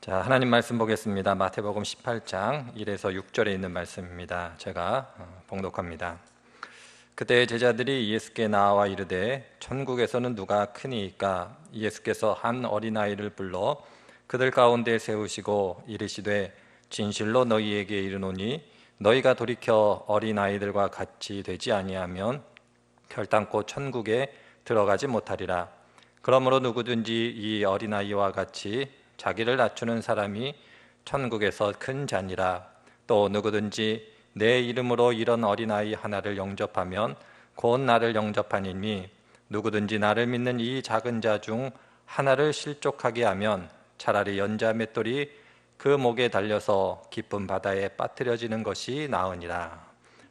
자, 하나님 말씀 보겠습니다. 마태복음 18장 1에서 6절에 있는 말씀입니다. 제가 봉독합니다. 그때 제자들이 예수께 나와 이르되 천국에서는 누가 크니이까? 예수께서 한 어린아이를 불러 그들 가운데 세우시고 이르시되 진실로 너희에게 이르노니 너희가 돌이켜 어린아이들과 같이 되지 아니하면 결단코 천국에 들어가지 못하리라. 그러므로 누구든지 이 어린아이와 같이 자기를 낮추는 사람이 천국에서 큰 자니라. 또 누구든지 내 이름으로 이런 어린아이 하나를 영접하면 곧 나를 영접하니니 누구든지 나를 믿는 이 작은 자 중 하나를 실족하게 하면 차라리 연자 맷돌이 그 목에 달려서 깊은 바다에 빠뜨려지는 것이 나으니라.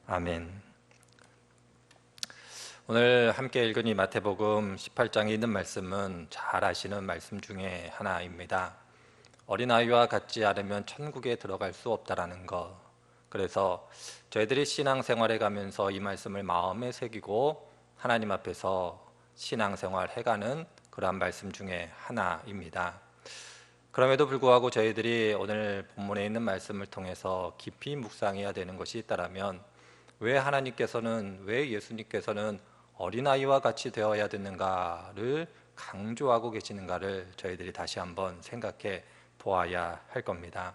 아멘. 오늘 함께 읽은 이 마태복음 18장에 있는 말씀은 잘 아시는 말씀 중에 하나입니다. 어린아이와 같지 않으면 천국에 들어갈 수 없다라는 것. 그래서 저희들이 신앙생활에 가면서 이 말씀을 마음에 새기고 하나님 앞에서 신앙생활 해가는 그러한 말씀 중에 하나입니다. 그럼에도 불구하고 저희들이 오늘 본문에 있는 말씀을 통해서 깊이 묵상해야 되는 것이 있다면 왜 하나님께서는, 왜 예수님께서는 어린아이와 같이 되어야 되는가를 강조하고 계시는가를 저희들이 다시 한번 생각해 보아야 할 겁니다.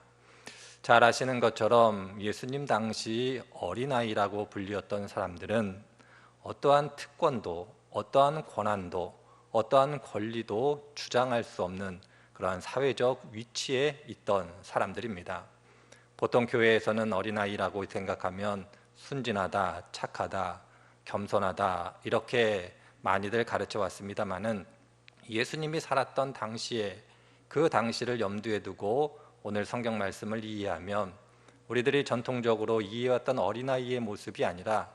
잘 아시는 것처럼 예수님 당시 어린아이라고 불리었던 사람들은 어떠한 특권도, 어떠한 권한도, 어떠한 권리도 주장할 수 없는 그러한 사회적 위치에 있던 사람들입니다. 보통 교회에서는 어린아이라고 생각하면 순진하다, 착하다, 겸손하다 이렇게 많이들 가르쳐 왔습니다마는 예수님이 살았던 당시에 그 당시를 염두에 두고 오늘 성경 말씀을 이해하면 우리들이 전통적으로 이해했던 어린아이의 모습이 아니라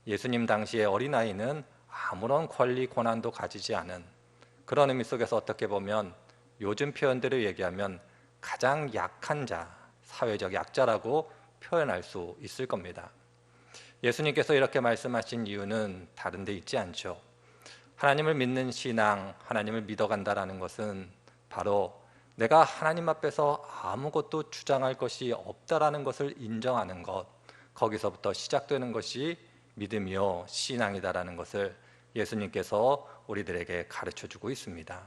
예수님 당시의 어린아이는 아무런 권리 권한도 가지지 않은 그런 의미 속에서 어떻게 보면 요즘 표현대로 얘기하면 가장 약한 자, 사회적 약자라고 표현할 수 있을 겁니다. 예수님께서 이렇게 말씀하신 이유는 다른 데 있지 않죠. 하나님을 믿는 신앙, 하나님을 믿어간다라는 것은 바로 내가 하나님 앞에서 아무것도 주장할 것이 없다라는 것을 인정하는 것, 거기서부터 시작되는 것이 믿음이요 신앙이다라는 것을 예수님께서 우리들에게 가르쳐주고 있습니다.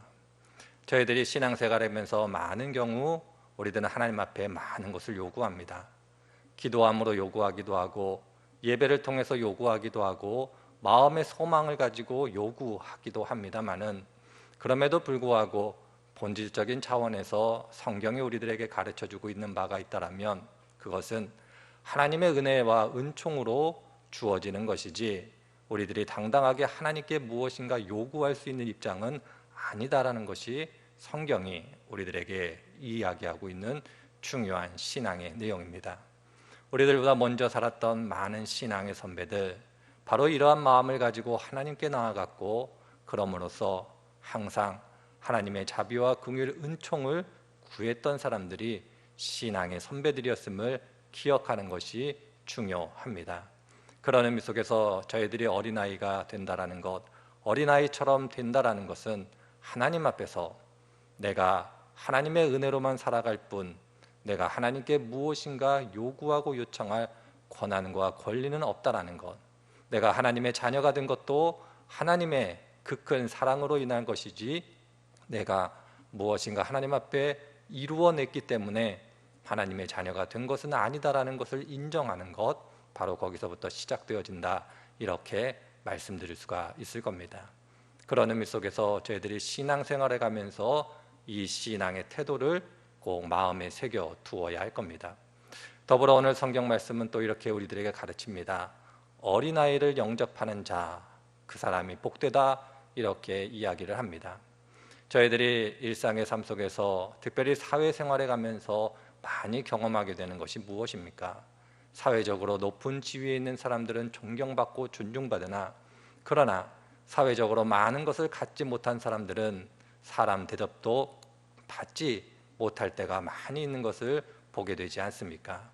저희들이 신앙생활하면서 많은 경우 우리들은 하나님 앞에 많은 것을 요구합니다. 기도함으로 요구하기도 하고 예배를 통해서 요구하기도 하고 마음의 소망을 가지고 요구하기도 합니다마는 그럼에도 불구하고 본질적인 차원에서 성경이 우리들에게 가르쳐주고 있는 바가 있다면 그것은 하나님의 은혜와 은총으로 주어지는 것이지 우리들이 당당하게 하나님께 무엇인가 요구할 수 있는 입장은 아니다라는 것이 성경이 우리들에게 이야기하고 있는 중요한 신앙의 내용입니다. 우리들보다 먼저 살았던 많은 신앙의 선배들, 바로 이러한 마음을 가지고 하나님께 나아갔고 그럼으로써 항상 하나님의 자비와 긍휼, 은총을 구했던 사람들이 신앙의 선배들이었음을 기억하는 것이 중요합니다. 그런 의미 속에서 저희들이 어린아이가 된다라는 것, 어린아이처럼 된다라는 것은 하나님 앞에서 내가 하나님의 은혜로만 살아갈 뿐 내가 하나님께 무엇인가 요구하고 요청할 권한과 권리는 없다라는 것, 내가 하나님의 자녀가 된 것도 하나님의 그 큰 사랑으로 인한 것이지 내가 무엇인가 하나님 앞에 이루어냈기 때문에 하나님의 자녀가 된 것은 아니다라는 것을 인정하는 것, 바로 거기서부터 시작되어진다, 이렇게 말씀드릴 수가 있을 겁니다. 그런 의미 속에서 저희들이 신앙생활에 가면서 이 신앙의 태도를 꼭 마음에 새겨 두어야 할 겁니다. 더불어 오늘 성경 말씀은 또 이렇게 우리들에게 가르칩니다. 어린아이를 영접하는 자, 그 사람이 복되다, 이렇게 이야기를 합니다. 저희들이 일상의 삶 속에서 특별히 사회생활에 가면서 많이 경험하게 되는 것이 무엇입니까? 사회적으로 높은 지위에 있는 사람들은 존경받고 존중받으나 그러나 사회적으로 많은 것을 갖지 못한 사람들은 사람 대접도 받지 못할 때가 많이 있는 것을 보게 되지 않습니까?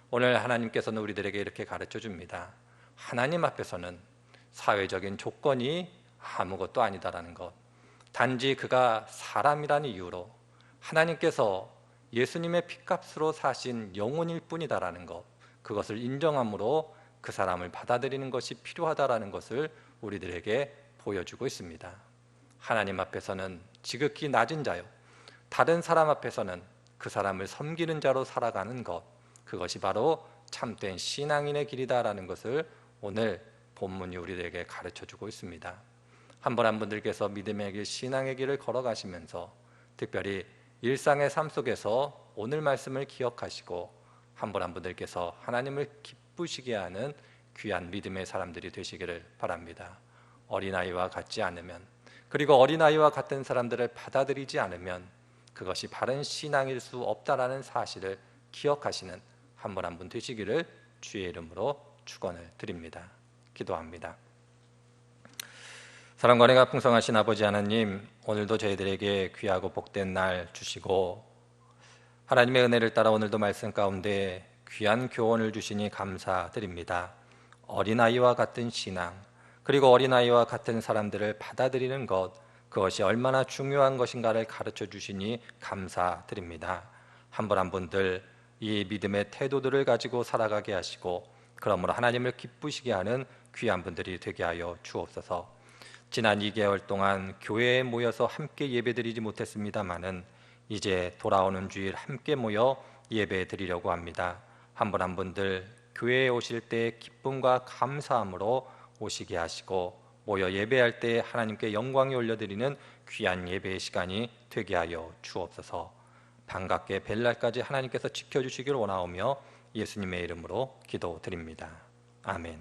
오늘 하나님께서는 우리들에게 이렇게 가르쳐 줍니다. 하나님 앞에서는 사회적인 조건이 아무것도 아니다라는 것, 단지 그가 사람이라는 이유로 하나님께서 예수님의 피값으로 사신 영혼일 뿐이다라는 것, 그것을 인정함으로 그 사람을 받아들이는 것이 필요하다라는 것을 우리들에게 보여주고 있습니다. 하나님 앞에서는 지극히 낮은 자요, 다른 사람 앞에서는 그 사람을 섬기는 자로 살아가는 것, 그것이 바로 참된 신앙인의 길이다라는 것을 오늘 본문이 우리들에게 가르쳐주고 있습니다. 한 분 한 분들께서 믿음의 길, 신앙의 길을 걸어가시면서 특별히 일상의 삶 속에서 오늘 말씀을 기억하시고 한 분 한 분들께서 하나님을 기쁘시게 하는 귀한 믿음의 사람들이 되시기를 바랍니다. 어린아이와 같지 않으면, 그리고 어린아이와 같은 사람들을 받아들이지 않으면 그것이 바른 신앙일 수 없다라는 사실을 기억하시는 한 분 한 분 되시기를 주의 이름으로 축원을 드립니다. 기도합니다. 사랑과 은혜가 풍성하신 아버지 하나님, 오늘도 저희들에게 귀하고 복된 날 주시고 하나님의 은혜를 따라 오늘도 말씀 가운데 귀한 교훈을 주시니 감사드립니다. 어린아이와 같은 신앙, 그리고 어린아이와 같은 사람들을 받아들이는 것, 그것이 얼마나 중요한 것인가를 가르쳐 주시니 감사드립니다. 한 분 한 분들 이 믿음의 태도들을 가지고 살아가게 하시고 그러므로 하나님을 기쁘시게 하는 귀한 분들이 되게 하여 주옵소서. 지난 2개월 동안 교회에 모여서 함께 예배드리지 못했습니다마는 이제 돌아오는 주일 함께 모여 예배 드리려고 합니다. 한 분 한 분들 교회에 오실 때 기쁨과 감사함으로 오시게 하시고 모여 예배할 때 하나님께 영광이 올려드리는 귀한 예배의 시간이 되게 하여 주옵소서. 반갑게 뵐 날까지 하나님께서 지켜주시기를 원하오며 예수님의 이름으로 기도드립니다. 아멘.